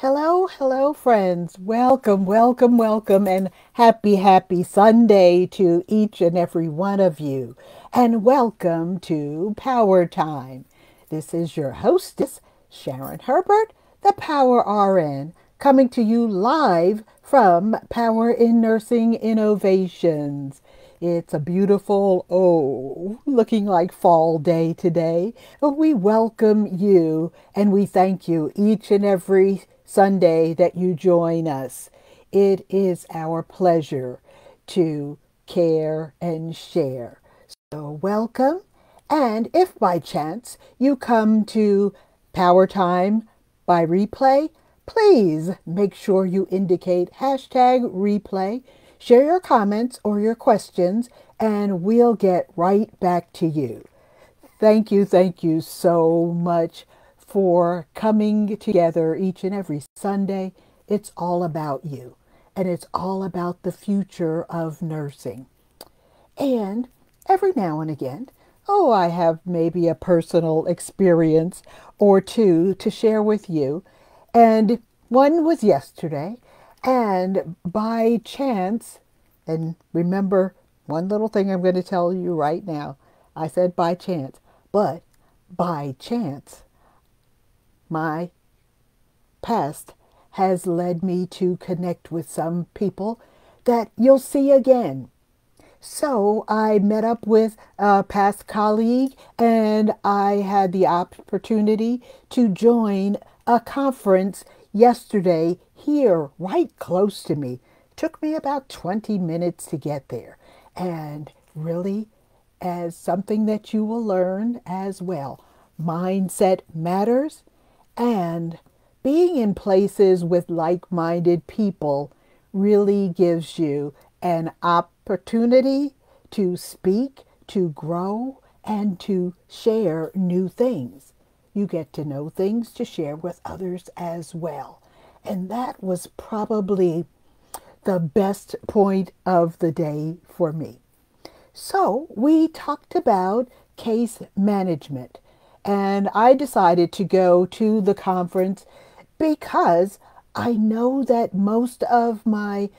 Hello, hello, friends. Welcome, welcome, welcome, and happy Sunday to each and every one of you. And welcome to Power Time. This is your hostess, Sharon Herbert, the Power RN, coming to you live from Power in Nursing Innovations. It's a beautiful, looking like fall day today. But we welcome you and we thank you each and every Sunday that you join us. It is our pleasure to care and share. So welcome. And if by chance you come to Power Time by replay, please make sure you indicate hashtag replay. Share your comments or your questions, and we'll get right back to you. Thank you so much for coming together each and every Sunday. It's all about you, and it's all about the future of nursing. And every now and again, I have maybe a personal experience or two to share with you. And one was yesterday, and by chance, and remember one little thing I'm going to tell you right now. I said by chance, but by chance, my past has led me to connect with some people that you'll see again. So I met up with a past colleague and I had the opportunity to join a conference yesterday here right close to me. Took me about 20 minutes to get there. And really, as something that you will learn as well, mindset matters, and being in places with like-minded people really gives you an opportunity to speak, to grow, and to share new things. You get to know things to share with others as well. And that was probably the best point of the day for me. So we talked about case management, and I decided to go to the conference because I know that most of my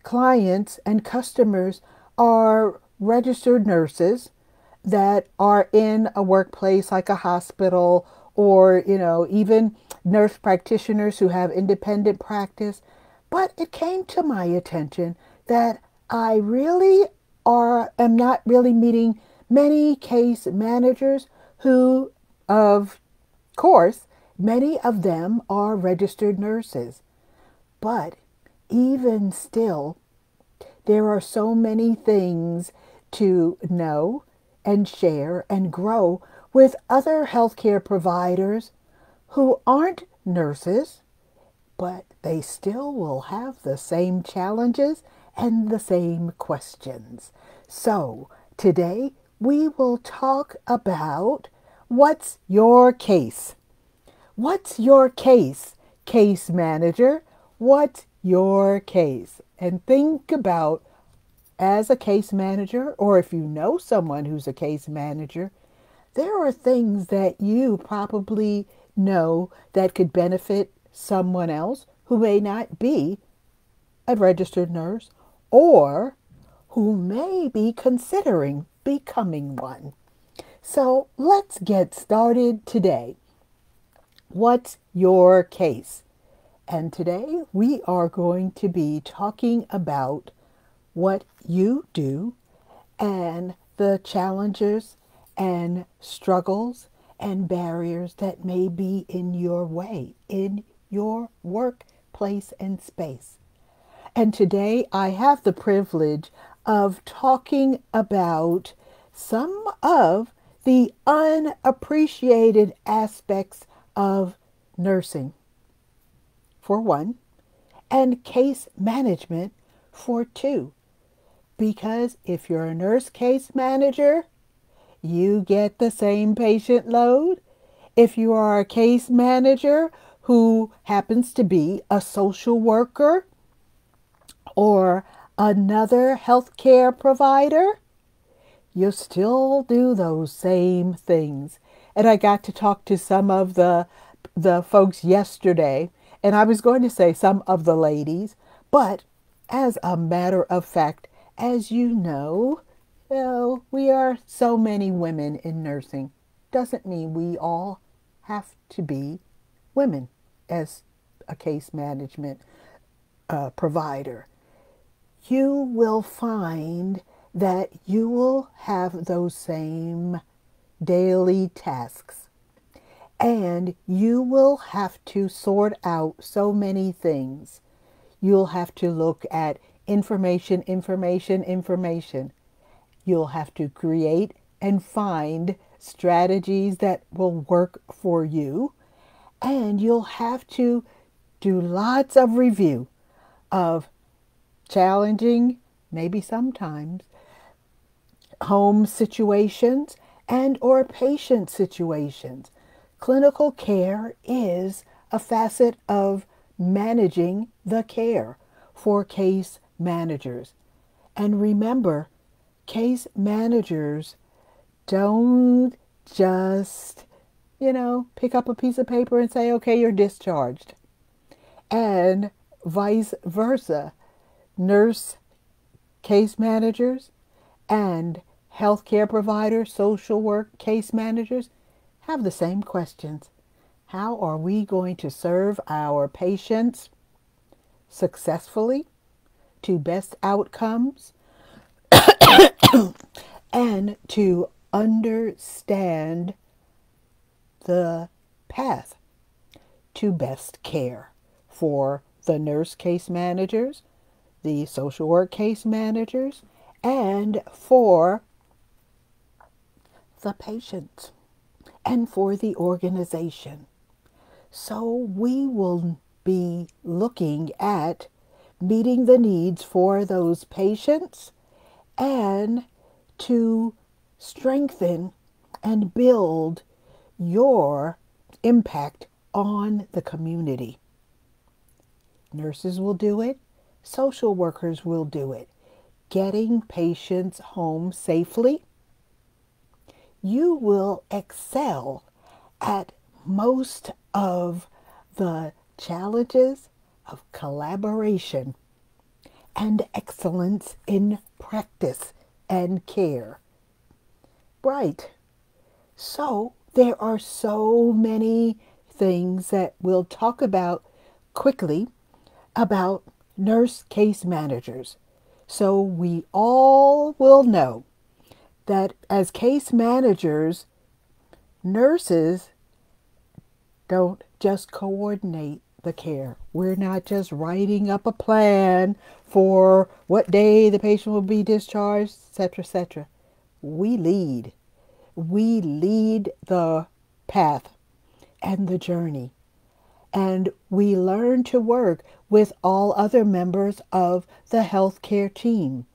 clients and customers are registered nurses that are in a workplace like a hospital, or even nurse practitioners who have independent practice. But it came to my attention that I really am not really meeting many case managers who, of course, many of them are registered nurses. But even still, there are so many things to know and share and grow with other healthcare providers who aren't nurses, but they still will have the same challenges and the same questions. So today we will talk about what's your case? What's your case, case manager? What's your case? And think about, as a case manager, or if you know someone who's a case manager, there are things that you probably know that could benefit someone else who may not be a registered nurse or who may be considering becoming one. So let's get started today. What's your case? And today we are going to be talking about what you do and the challenges and struggles and barriers that may be in your way, in your workplace and space. And today I have the privilege of talking about some of the unappreciated aspects of nursing, for one, and case management, for two. Because if you're a nurse case manager, you get the same patient load. If you are a case manager who happens to be a social worker or another healthcare provider, you still do those same things. And I got to talk to some of the folks yesterday, And I was going to say some of the ladies, but as a matter of fact, as you know, well, we are so many women in nursing. Doesn't mean we all have to be women as a case management provider. You will find that you will have those same daily tasks, and you will have to sort out so many things. You'll have to look at information, information, information. You'll have to create and find strategies that will work for you. And you'll have to do lots of review of challenging, maybe sometimes, home situations and or patient situations. Clinical care is a facet of managing the care for case managers. And remember, case managers don't just, pick up a piece of paper and say, okay, you're discharged. And vice versa. Nurse case managers and healthcare providers, social work case managers have the same questions. How are we going to serve our patients successfully to best outcomes and to understand the path to best care for the nurse case managers, the social work case managers, and for the patients and for the organization. So we will be looking at meeting the needs for those patients and to strengthen and build your impact on the community. Nurses will do it. Social workers will do it. Getting patients home safely. You will excel at most of the challenges of collaboration and excellence in practice and care. Right. So there are so many things that we'll talk about quickly about nurse case managers. So we all will know that as case managers, nurses don't just coordinate the care. We're not just writing up a plan for what day the patient will be discharged, etc., etc. We lead. We lead the path and the journey. And we learn to work with all other members of the healthcare team.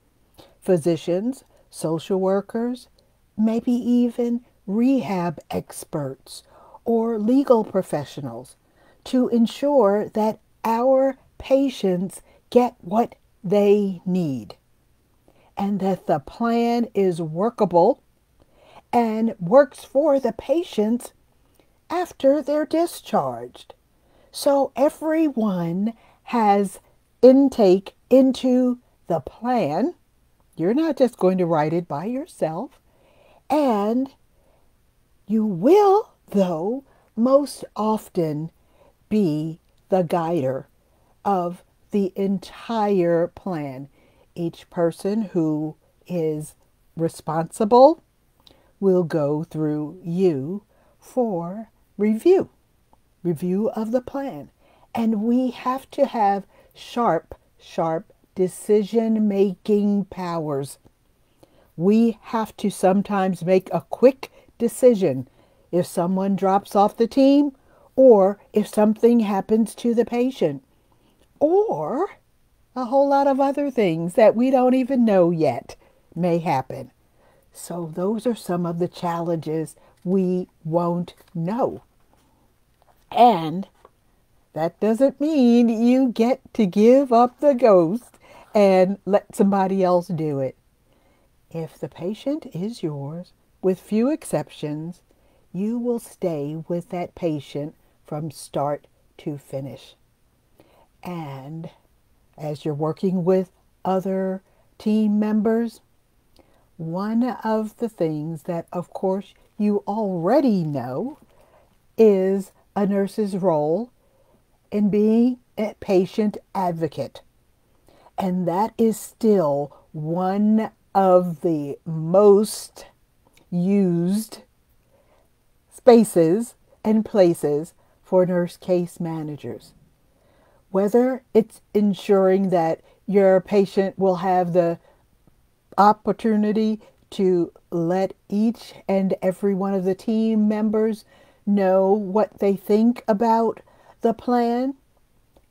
Physicians, social workers, maybe even rehab experts or legal professionals to ensure that our patients get what they need and that the plan is workable and works for the patients after they're discharged. So everyone has intake into the plan. You're not just going to write it by yourself. And you will, though, most often be the guider of the entire plan. Each person who is responsible will go through you for review of the plan. And we have to have sharp decision-making powers. We have to sometimes make a quick decision if someone drops off the team or if something happens to the patient or a whole lot of other things that we don't even know yet may happen. So those are some of the challenges we won't know. And that doesn't mean you get to give up the ghost and let somebody else do it. If the patient is yours, with few exceptions, you will stay with that patient from start to finish. And as you're working with other team members, one of the things that, of course, you already know is a nurse's role in being a patient advocate. And that is still one of the most used spaces and places for nurse case managers. Whether it's ensuring that your patient will have the opportunity to let each and every one of the team members know what they think about the plan,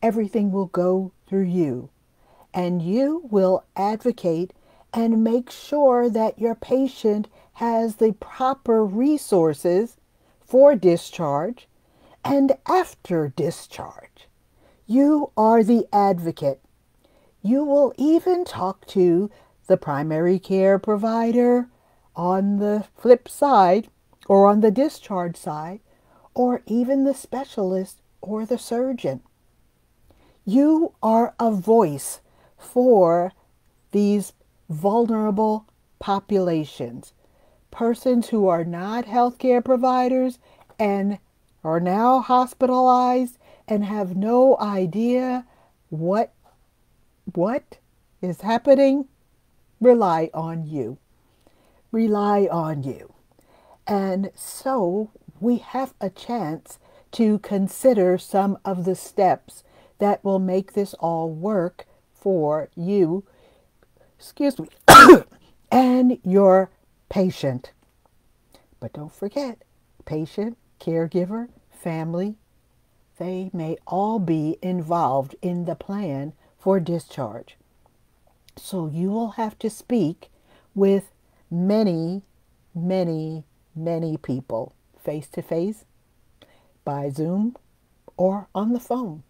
everything will go through you. And you will advocate and make sure that your patient has the proper resources for discharge and after discharge. You are the advocate. You will even talk to the primary care provider on the flip side or on the discharge side, or even the specialist or the surgeon. You are a voice for these vulnerable populations, persons who are not healthcare providers and are now hospitalized and have no idea what is happening. Rely on you. Rely on you. And so we have a chance to consider some of the steps that will make this all work for you, and your patient. But don't forget, patient, caregiver, family, they may all be involved in the plan for discharge. So you will have to speak with many, many, many people, face to face, by Zoom, or on the phone.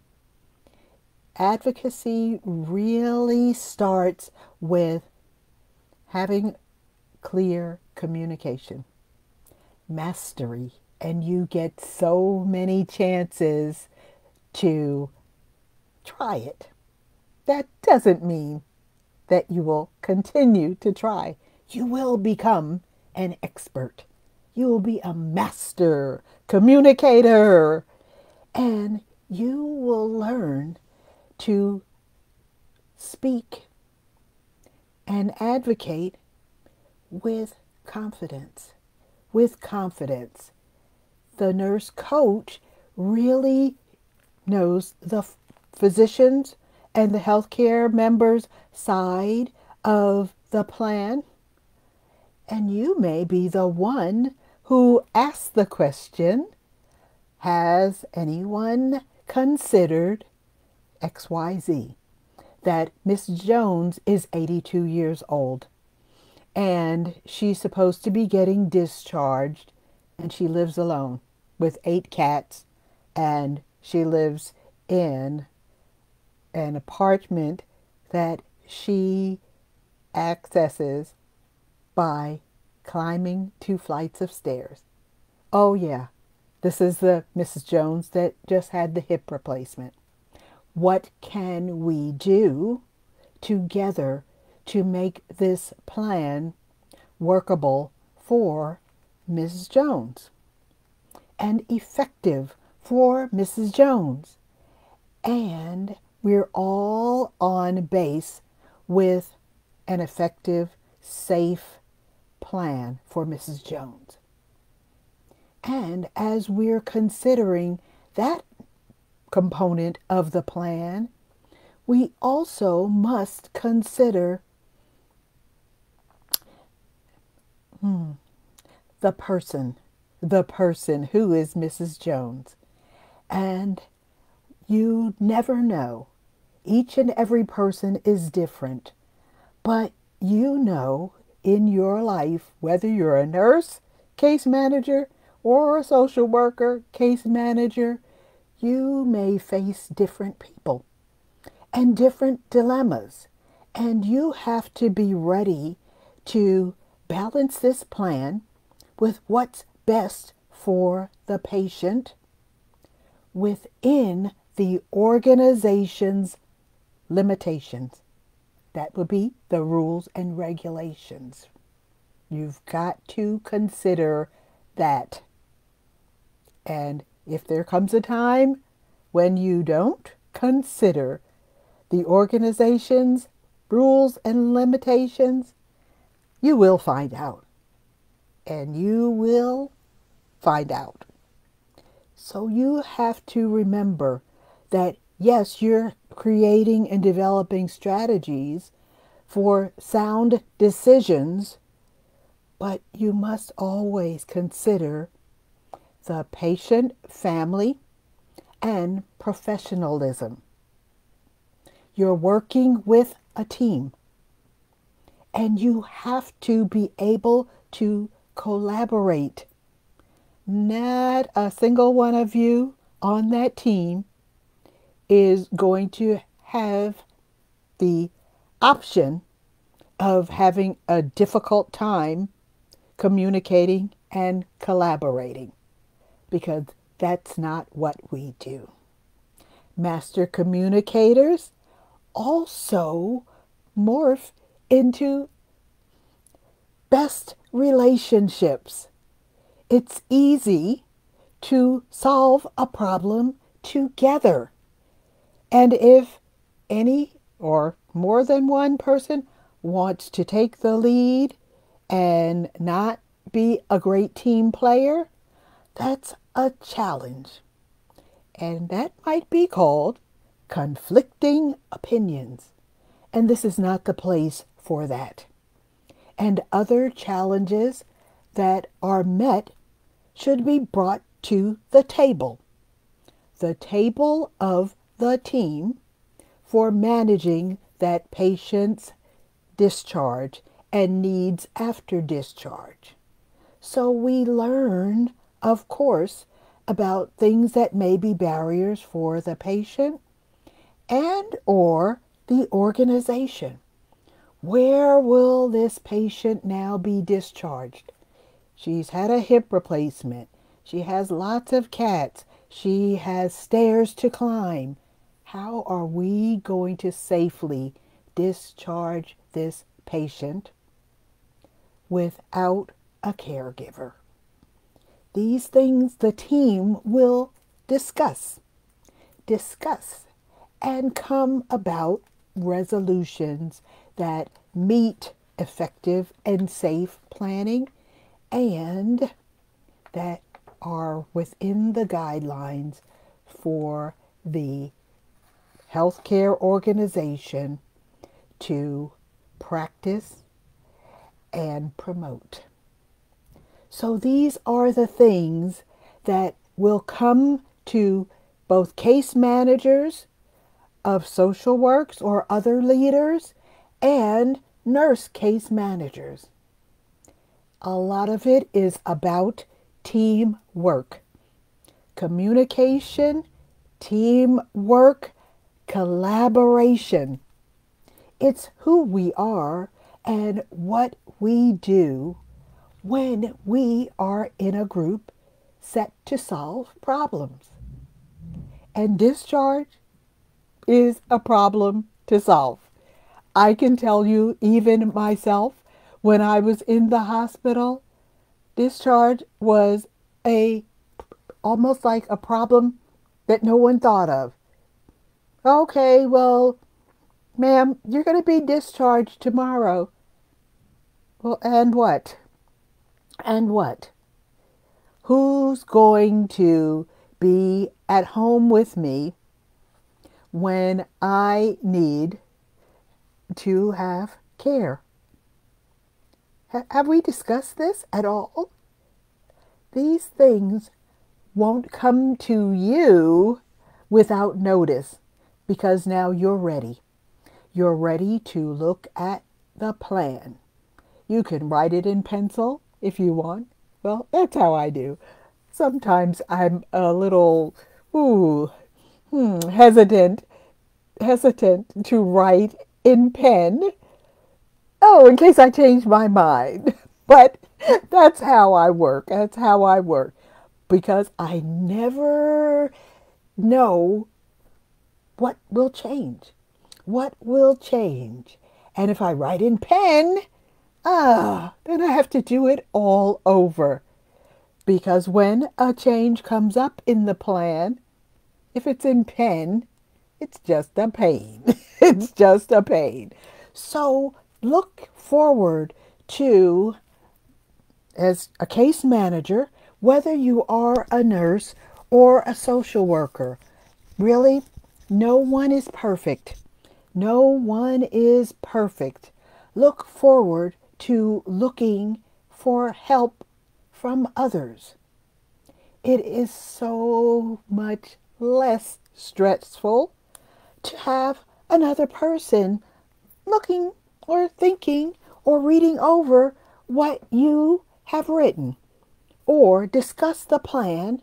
Advocacy really starts with having clear communication, mastery, and you get so many chances to try it. That doesn't mean that you will continue to try. You will become an expert. You will be a master communicator, and you will learn to speak and advocate with confidence. With confidence. The nurse coach really knows the physicians and the healthcare members' side of the plan. And you may be the one who asks the question, has anyone considered XYZ? That Miss Jones is 82 years old and she's supposed to be getting discharged, and she lives alone with 8 cats, and she lives in an apartment that she accesses by climbing 2 flights of stairs. Oh yeah, this is the Mrs. Jones that just had the hip replacement. What can we do together to make this plan workable for Mrs. Jones and effective for Mrs. Jones? And we're all on base with an effective, safe plan for Mrs. Jones. And as we're considering that component of the plan, we also must consider the person who is Mrs. Jones. And you never know. Each and every person is different. But you know in your life, whether you're a nurse, case manager, or a social worker, case manager, you may face different people and different dilemmas. And you have to be ready to balance this plan with what's best for the patient within the organization's limitations. That would be the rules and regulations. You've got to consider that. And if there comes a time when you don't consider the organization's rules and limitations, you will find out. And you will find out. So you have to remember that, yes, you're creating and developing strategies for sound decisions, but you must always consider the patient, family, and professionalism. You're working with a team, and you have to be able to collaborate. Not a single one of you on that team is going to have the option of having a difficult time communicating and collaborating, because that's not what we do. Master communicators also morph into best relationships. It's easy to solve a problem together. And if any or more than one person wants to take the lead and not be a great team player, that's a challenge. And that might be called conflicting opinions. And this is not the place for that. And other challenges that are met should be brought to the table of the team, for managing that patient's discharge and needs after discharge. So we learn, of course, about things that may be barriers for the patient and or the organization. Where will this patient now be discharged? She's had a hip replacement. She has lots of cats. She has stairs to climb. How are we going to safely discharge this patient without a caregiver? These things the team will discuss and come about resolutions that meet effective and safe planning and that are within the guidelines for the healthcare organization to practice and promote. So these are the things that will come to both case managers of social works or other leaders and nurse case managers. A lot of it is about teamwork, communication, teamwork, collaboration. It's who we are and what we do when we are in a group set to solve problems. And discharge is a problem to solve. I can tell you, even myself, when I was in the hospital, discharge was almost like a problem that no one thought of. Okay, well, ma'am, you're going to be discharged tomorrow. Well, and what? And what? Who's going to be at home with me when I need to have care? Have we discussed this at all? These things won't come to you without notice, because now you're ready. You're ready to look at the plan. You can write it in pencil if you want. Well, that's how I do. Sometimes I'm a little hesitant to write in pen. Oh, in case I change my mind. But that's how I work. Because I never know what will change? What will change? And if I write in pen, then I have to do it all over. Because when a change comes up in the plan, if it's in pen, it's just a pain. It's just a pain. So look forward to, as a case manager, whether you are a nurse or a social worker. Really, no one is perfect. No one is perfect. Look forward to looking for help from others. It is so much less stressful to have another person looking or thinking or reading over what you have written, or discuss the plan,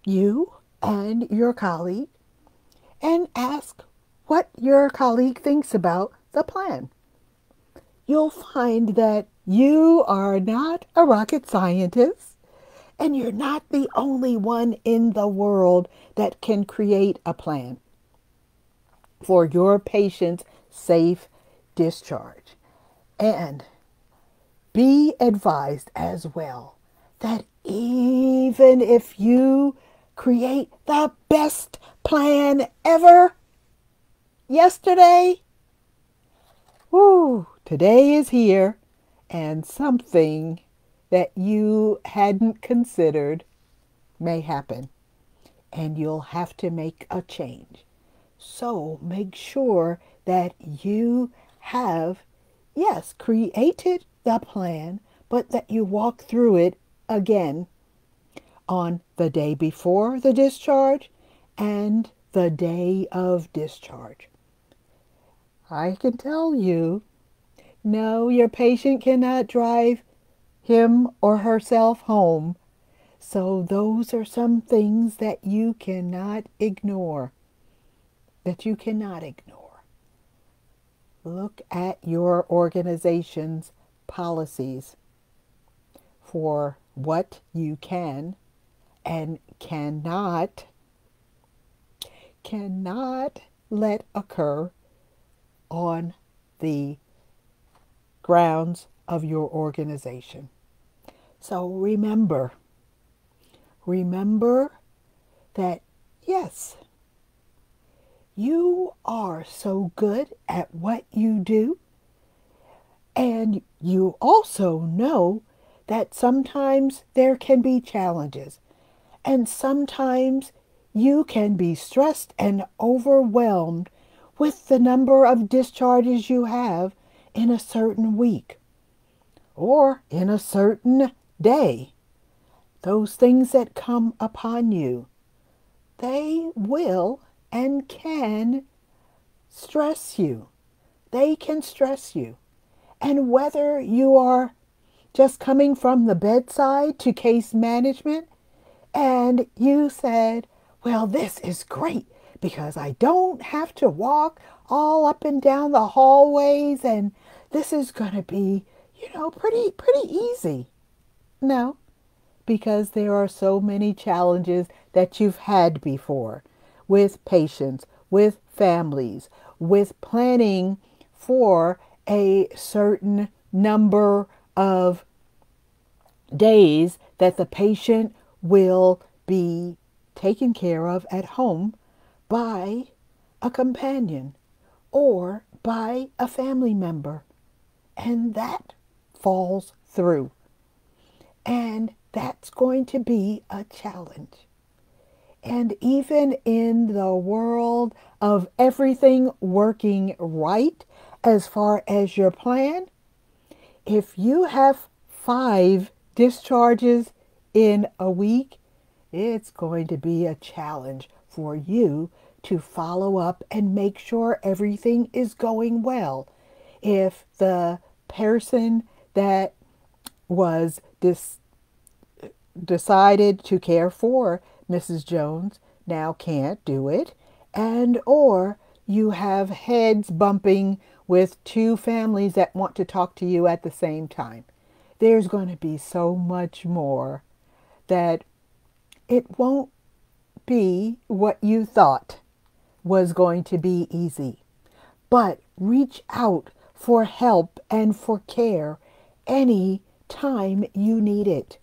you and your colleague, and ask what your colleague thinks about the plan. You'll find that you are not a rocket scientist, and you're not the only one in the world that can create a plan for your patient's safe discharge. And be advised as well that even if you create the best plan ever yesterday, today is here, and something that you hadn't considered may happen, and you'll have to make a change. So make sure that you have, yes, created the plan, but that you walk through it again on the day before the discharge and the day of discharge. I can tell you, no, your patient cannot drive him or herself home. So those are some things that you cannot ignore. That you cannot ignore. Look at your organization's policies for what you can and cannot let occur on the grounds of your organization. So remember that, yes, you are so good at what you do, and you also know that sometimes there can be challenges, and sometimes you can be stressed and overwhelmed with the number of discharges you have in a certain week or in a certain day. Those things that come upon you, they will and can stress you. They can stress you. And whether you are just coming from the bedside to case management and you said, well, this is great because I don't have to walk all up and down the hallways, and this is going to be, pretty easy. No, because there are so many challenges that you've had before with patients, with families, with planning for a certain number of days that the patient will be taken care of at home by a companion or by a family member. And that falls through. And that's going to be a challenge. And even in the world of everything working right as far as your plan, if you have 5 discharges in a week, it's going to be a challenge for you to follow up and make sure everything is going well. If the person that was decided to care for Mrs. Jones now can't do it, and or you have heads bumping with 2 families that want to talk to you at the same time, there's going to be so much more that it won't be what you thought was going to be easy. But reach out for help and for care any time you need it.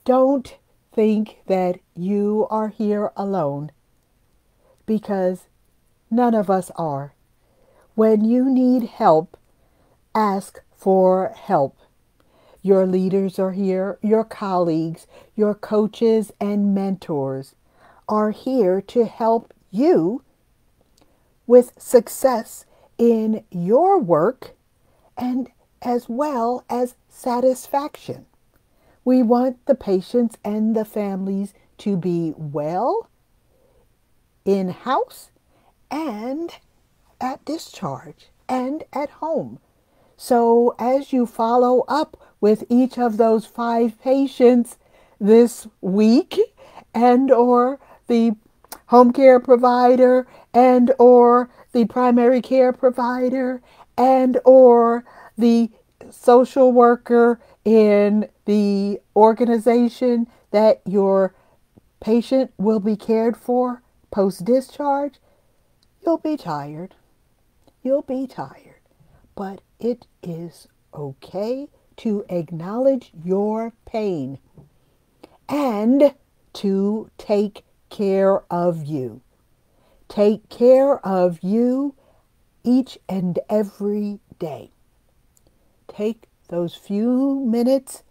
Don't think that you are here alone, because none of us are. When you need help, ask for help. Your leaders are here, your colleagues, your coaches and mentors are here to help you with success in your work and as well as satisfaction. We want the patients and the families to be well in-house and at discharge and at home. So as you follow up with each of those 5 patients this week, and or the home care provider, and or the primary care provider, and or the social worker in the organization that your patient will be cared for post-discharge, you'll be tired. You'll be tired. But it is okay to acknowledge your pain and to take care of you. Take care of you each and every day. Take those few minutes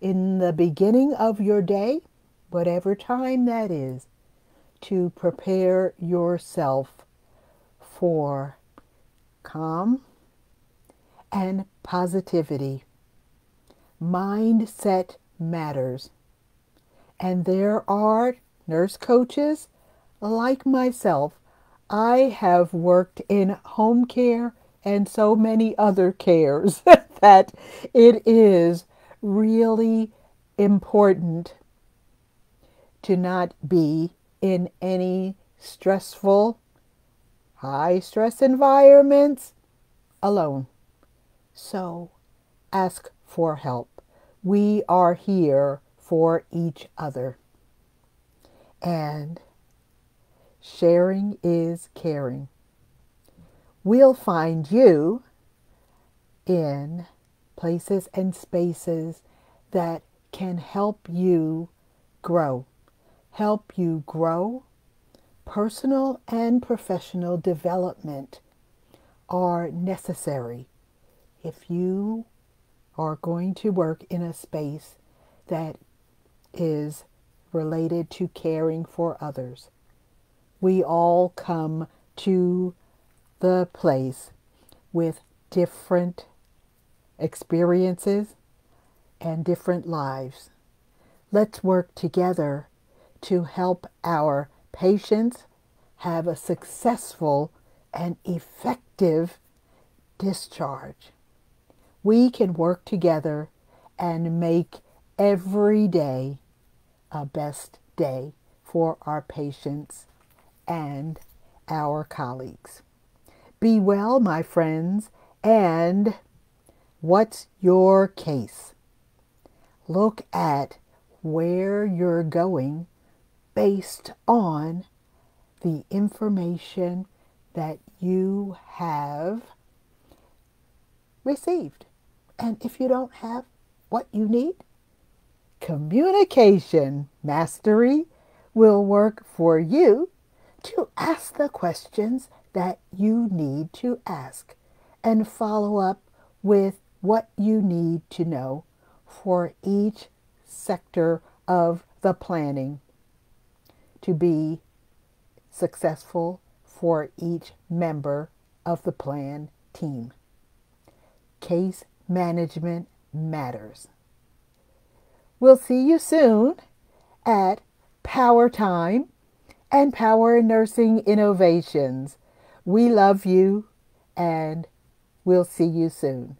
in the beginning of your day, whatever time that is, to prepare yourself for calm and positivity. Mindset matters. And there are nurse coaches like myself. I have worked in home care and so many other cares that it is really important to not be in any stressful, high stress environments alone. So ask for help. We are here for each other. And sharing is caring. We'll find you in places and spaces that can help you grow. Help you grow. Personal and professional development are necessary if you are going to work in a space that is related to caring for others. We all come to the place with different experiences and different lives. Let's work together to help our patients have a successful and effective discharge. We can work together and make every day a best day for our patients and our colleagues. Be well, my friends, and what's your case? Look at where you're going based on the information that you have received. And if you don't have what you need, communication mastery will work for you to ask the questions that you need to ask and follow up with what you need to know for each sector of the planning to be successful for each member of the plan team. Case management matters. We'll see you soon at PowerTime and PowerInNursing Innovations. We love you, and we'll see you soon.